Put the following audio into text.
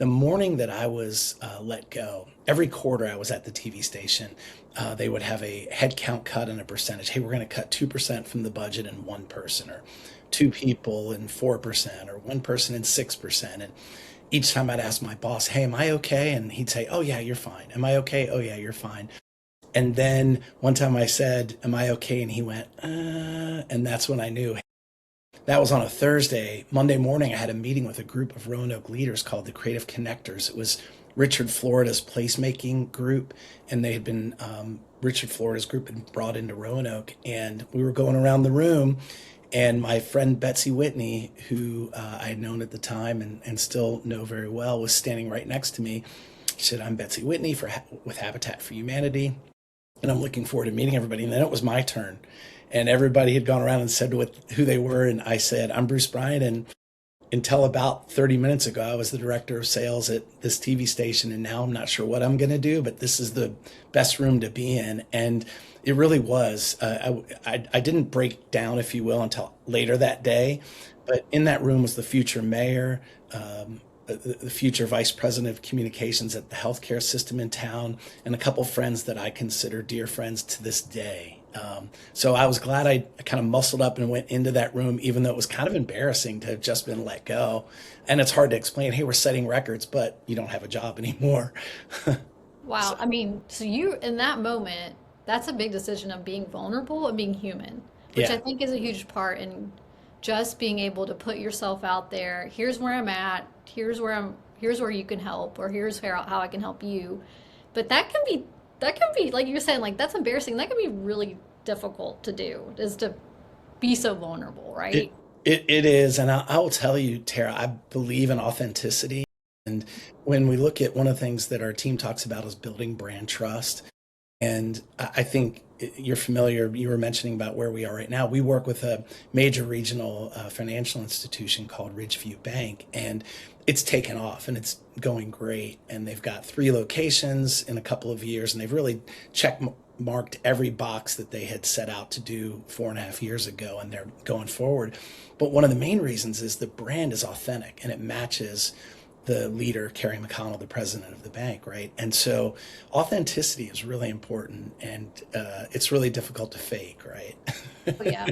The morning that I was let go, every quarter I was at the TV station, they would have a head count cut and a percentage. Hey, we're going to cut 2% from the budget and one person, or two people and 4%, or one person and 6%. And each time I'd ask my boss, hey, am I okay? And he'd say, oh, yeah, you're fine. Am I okay? Oh, yeah, you're fine. And then one time I said, am I okay? And he went, and that's when I knew. That was on a Thursday. Monday morning, I had a meeting with a group of Roanoke leaders called the Creative Connectors. It was Richard Florida's placemaking group, and they had been Richard Florida's group had been brought into Roanoke, and we were going around the room, and my friend Betsy Whitney, who I had known at the time and still know very well, was standing right next to me. She said, "I'm Betsy Whitney with Habitat for Humanity, and I'm looking forward to meeting everybody." And then it was my turn, and everybody had gone around and said who they were, and I said, "I'm Bruce Bryan," and until about 30 minutes ago, I was the director of sales at this TV station, and now I'm not sure what I'm going to do, but this is the best room to be in. And it really was. I didn't break down, if you will, until later that day, but in that room was the future mayor, the future vice president of communications at the healthcare system in town, and a couple friends that I consider dear friends to this day. So I was glad I kind of muscled up and went into that room, even though it was kind of embarrassing to have just been let go. And it's hard to explain, hey, we're setting records, but you don't have a job anymore. Wow. So, I mean, so you, in that moment, that's a big decision of being vulnerable and being human, which I yeah, think is a huge part in just being able to put yourself out there. Here's where I'm at. Here's where you can help, or here's how I can help you. But that can be, like you were saying, like that's embarrassing. That can be really difficult to do, is to be so vulnerable, it, right? it is. And I will tell you, Tara, I believe in authenticity. And when we look at one of the things that our team talks about is building brand trust. And I think you're familiar, you were mentioning about where we are right now. We work with a major regional financial institution called Ridgeview Bank, and it's taken off and it's going great. And they've got 3 locations in a couple of years, and they've really check marked every box that they had set out to do 4.5 years ago, and they're going forward. But one of the main reasons is the brand is authentic and it matches the leader, Kerry McConnell, the president of the bank, right? And so authenticity is really important, and it's really difficult to fake, right? Oh, yeah.